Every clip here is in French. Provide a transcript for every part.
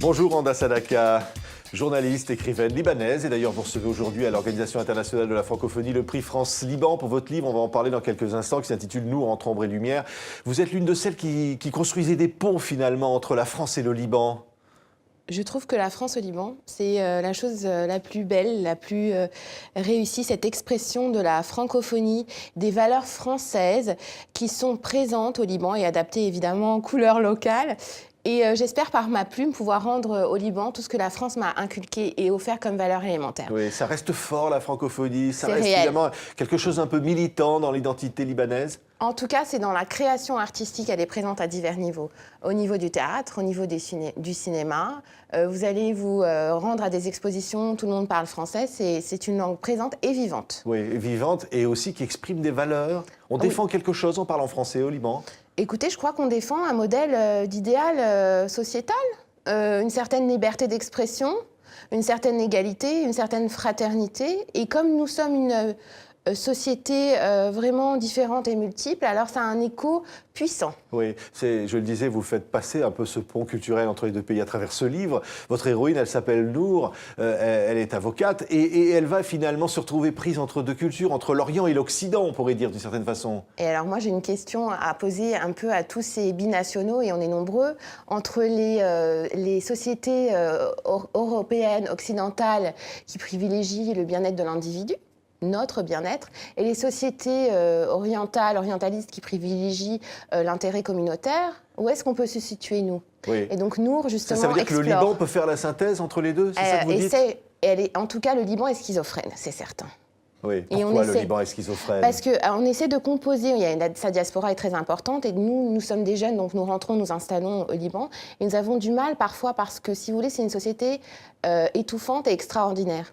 Bonjour Anda Sadaka, journaliste, écrivaine libanaise. Et d'ailleurs, vous recevez aujourd'hui à l'Organisation internationale de la francophonie le prix France-Liban pour votre livre. On va en parler dans quelques instants, qui s'intitule « Nour entre ombre et lumière ». Vous êtes l'une de celles qui construisait des ponts finalement entre la France et le Liban. Je trouve que la France au Liban, c'est la chose la plus belle, la plus réussie, cette expression de la francophonie, des valeurs françaises qui sont présentes au Liban et adaptées évidemment aux couleurs locales. Et j'espère par ma plume pouvoir rendre au Liban tout ce que la France m'a inculqué et offert comme valeur élémentaire. Oui, ça reste fort la francophonie, ça C'est reste réel. évidemment quelque chose un peu militant dans l'identité libanaise. En tout cas, c'est dans la création artistique, elle est présente à divers niveaux. Au niveau du théâtre, au niveau du cinéma. Vous allez vous rendre à des expositions, tout le monde parle français, c'est une langue présente et vivante. Oui, vivante et aussi qui exprime des valeurs. On défend quelque chose en parlant français au Liban? Écoutez, je crois qu'on défend un modèle d'idéal sociétal, une certaine liberté d'expression, une certaine égalité, une certaine fraternité. Et comme nous sommes une société vraiment différente et multiple, alors ça a un écho puissant. Oui, je le disais, vous faites passer un peu ce pont culturel entre les deux pays à travers ce livre. Votre héroïne, elle s'appelle Nour, elle est avocate et elle va finalement se retrouver prise entre deux cultures, entre l'Orient et l'Occident, on pourrait dire d'une certaine façon. Et alors moi, j'ai une question à poser un peu à tous ces binationaux, et on est nombreux, entre les sociétés européennes, occidentales, qui privilégient le bien-être de l'individu, notre bien-être, et les sociétés orientalistes qui privilégient l'intérêt communautaire. Où est-ce qu'on peut se situer, nous? Oui. Et donc Nour, justement, ça veut dire explore. que le Liban peut faire la synthèse entre les deux, c'est ça que vous dites? En tout cas, le Liban est schizophrène, c'est certain. Oui, pourquoi le Liban est schizophrène? Parce qu'on essaie de composer, sa diaspora est très importante, et nous sommes des jeunes, donc nous rentrons, nous installons au Liban, et nous avons du mal parfois parce que, si vous voulez, c'est une société étouffante et extraordinaire.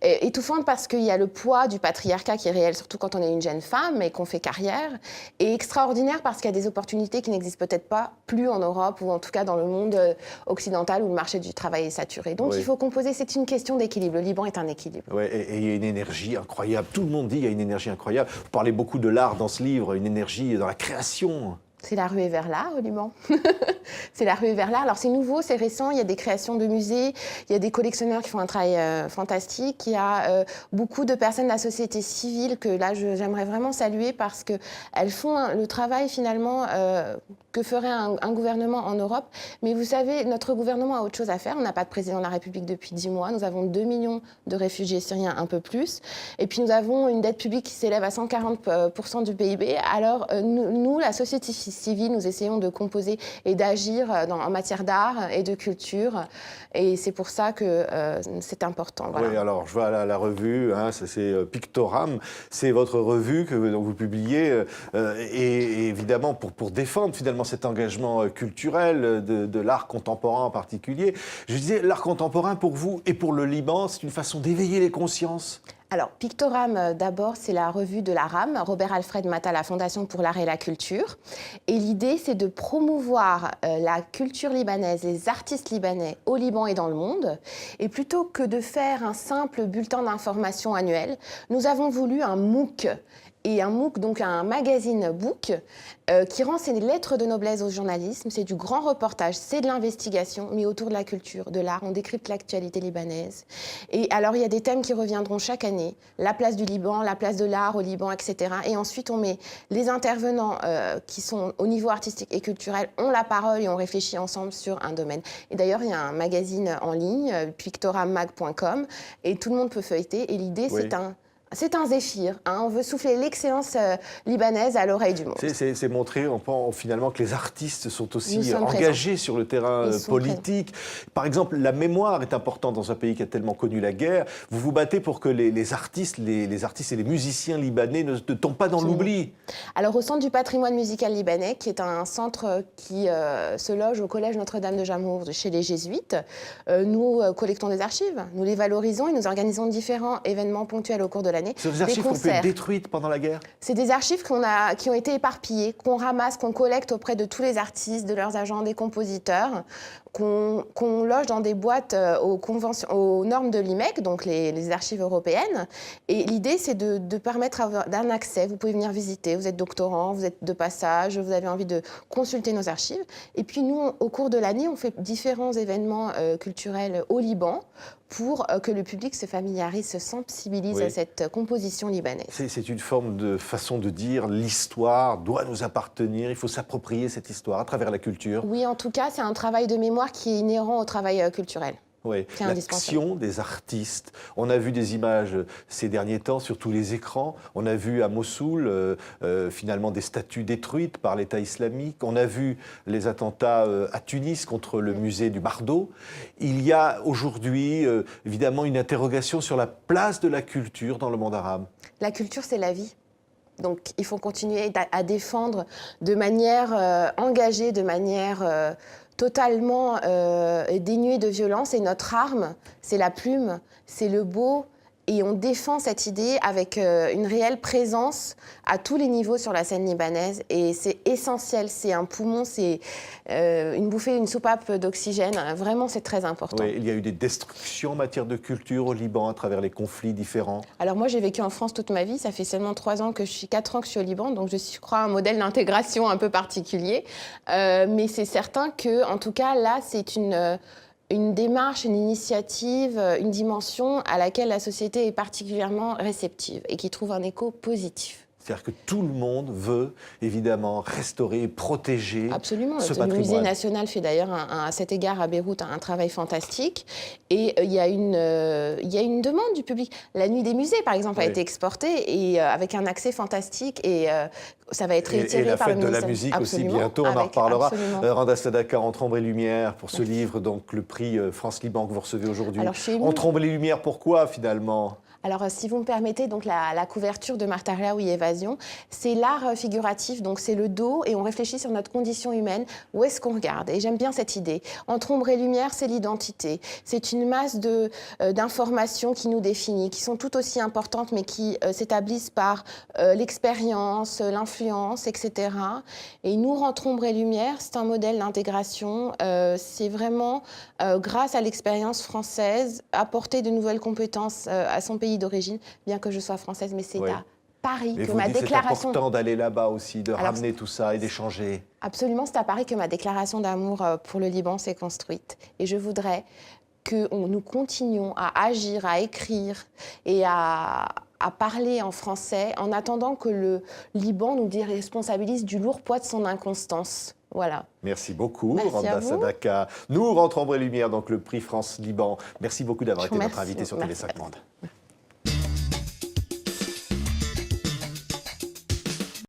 Étouffante parce qu'il y a le poids du patriarcat qui est réel, surtout quand on est une jeune femme et qu'on fait carrière, et extraordinaire parce qu'il y a des opportunités qui n'existent peut-être pas plus en Europe, ou en tout cas dans le monde occidental où le marché du travail est saturé. Donc il faut composer, c'est une question d'équilibre. Le Liban est un équilibre. Oui, et il y a une énergie incroyable. Tout le monde dit qu'il y a une énergie incroyable. Vous parlez beaucoup de l'art dans ce livre, une énergie dans la création. C'est la ruée vers l'art au Liban. C'est la ruée vers l'art. Alors c'est nouveau, c'est récent, il y a des créations de musées, il y a des collectionneurs qui font un travail fantastique, il y a beaucoup de personnes de la société civile que là j'aimerais vraiment saluer parce qu'elles font le travail finalement que ferait un gouvernement en Europe. Mais vous savez, notre gouvernement a autre chose à faire. On n'a pas de président de la République depuis 10 mois. Nous avons 2 millions de réfugiés syriens, un peu plus. Et puis nous avons une dette publique qui s'élève à 140% du PIB. Alors nous, la société civile, nous essayons de composer et d'agir en matière d'art et de culture. Et c'est pour ça que c'est important. Voilà. Oui, alors je vois la revue, hein, c'est Pictoram, c'est votre revue que vous publiez, et évidemment pour défendre finalement cet engagement culturel de l'art contemporain en particulier. Je disais, l'art contemporain pour vous et pour le Liban, c'est une façon d'éveiller les consciences? Alors, Pictoram, d'abord, c'est la revue de la RAM, Robert Alfred Matta, la Fondation pour l'art et la culture. Et l'idée, c'est de promouvoir la culture libanaise, les artistes libanais au Liban et dans le monde. Et plutôt que de faire un simple bulletin d'information annuel, nous avons voulu un MOOC. Et un MOOC, donc un magazine book, qui rend ses lettres de noblesse au journalisme. C'est du grand reportage, c'est de l'investigation, mais autour de la culture, de l'art. On décrypte l'actualité libanaise. Et alors, il y a des thèmes qui reviendront chaque année. La place du Liban, la place de l'art au Liban, etc. Et ensuite, on met les intervenants qui sont au niveau artistique et culturel, ont la parole et on réfléchit ensemble sur un domaine. Et d'ailleurs, il y a un magazine en ligne, pictorammag.com, et tout le monde peut feuilleter. Et l'idée, c'est un zéphyr, hein. On veut souffler l'excellence libanaise à l'oreille du monde. C'est montrer finalement que les artistes sont aussi engagés sur le terrain politique. Par exemple, la mémoire est importante dans un pays qui a tellement connu la guerre. Vous vous battez pour que les artistes et les musiciens libanais ne tombent pas dans l'oubli. Alors, au Centre du patrimoine musical libanais, qui est un centre qui se loge au Collège Notre-Dame de Jamour chez les Jésuites, nous collectons des archives, nous les valorisons et nous organisons différents événements ponctuels au cours de l'année. Ce sont des archives qui ont pu être détruites pendant la guerre? C'est des archives qui ont été éparpillées, qu'on ramasse, qu'on collecte auprès de tous les artistes, de leurs agents, des compositeurs, qu'on loge dans des boîtes aux normes de l'IMEC, donc les archives européennes. Et l'idée, c'est de permettre d'un accès. Vous pouvez venir visiter, vous êtes doctorant, vous êtes de passage, vous avez envie de consulter nos archives. Et puis nous, au cours de l'année, on fait différents événements culturels au Liban pour que le public se familiarise, se sensibilise à cette composition libanaise. C'est une forme de façon de dire l'histoire doit nous appartenir, il faut s'approprier cette histoire à travers la culture. Oui, en tout cas, c'est un travail de mémoire qui est inhérent au travail culturel. Oui, l'action des artistes. On a vu des images ces derniers temps sur tous les écrans. On a vu à Mossoul, finalement, des statues détruites par l'État islamique. On a vu les attentats à Tunis contre le musée du Bardo. Il y a aujourd'hui, évidemment, une interrogation sur la place de la culture dans le monde arabe. La culture, c'est la vie. Donc, il faut continuer à défendre de manière engagée, de manière totalement dénuée de violence. Et notre arme, c'est la plume, c'est le beau. Et on défend cette idée avec une réelle présence à tous les niveaux sur la scène libanaise. Et c'est essentiel, c'est un poumon, c'est une bouffée, une soupape d'oxygène. Vraiment, c'est très important. Oui, il y a eu des destructions en matière de culture au Liban à travers les conflits différents. Alors moi, j'ai vécu en France toute ma vie. Ça fait seulement 4 ans que je suis au Liban. Donc je suis, je crois, un modèle d'intégration un peu particulier. Mais c'est certain que, en tout cas, là, c'est une démarche, une initiative, une dimension à laquelle la société est particulièrement réceptive et qui trouve un écho positif. C'est-à-dire que tout le monde veut, évidemment, restaurer et protéger ce patrimoine. Le Musée national fait d'ailleurs, à cet égard, à Beyrouth, un travail fantastique. Et il y a une demande du public. La Nuit des musées, par exemple, a été exportée et avec un accès fantastique. Et ça va être réitéré par le ministère. Et la fête de la musique aussi, bientôt, on en reparlera. Randa Sadaka, Entre ombre et lumière, pour ce livre, donc le prix France-Liban que vous recevez aujourd'hui. Entre ombre et lumière, pourquoi, finalement ? Alors, si vous me permettez, donc la couverture de Martha Raoui Évasion, c'est l'art figuratif, donc c'est le dos, et on réfléchit sur notre condition humaine, où est-ce qu'on regarde. Et j'aime bien cette idée. Entre ombre et lumière, c'est l'identité. C'est une masse d'informations qui nous définit, qui sont tout aussi importantes, mais qui s'établissent par l'expérience, l'influence, etc. Et nous, Entre ombre et lumière, c'est un modèle d'intégration. C'est vraiment, grâce à l'expérience française, apporter de nouvelles compétences à son pays d'origine, bien que je sois française, mais c'est à Paris que ma déclaration... C'est important d'aller là-bas aussi, de ramener tout ça et d'échanger. Absolument, c'est à Paris que ma déclaration d'amour pour le Liban s'est construite. Et je voudrais que nous continuions à agir, à écrire et à parler en français en attendant que le Liban nous déresponsabilise du lourd poids de son inconstance. Voilà. Merci beaucoup, Randa Sadaka. Nous, Entre ombre et lumière, donc le prix France-Liban. Merci beaucoup d'avoir été notre invité sur Télé 5 Monde.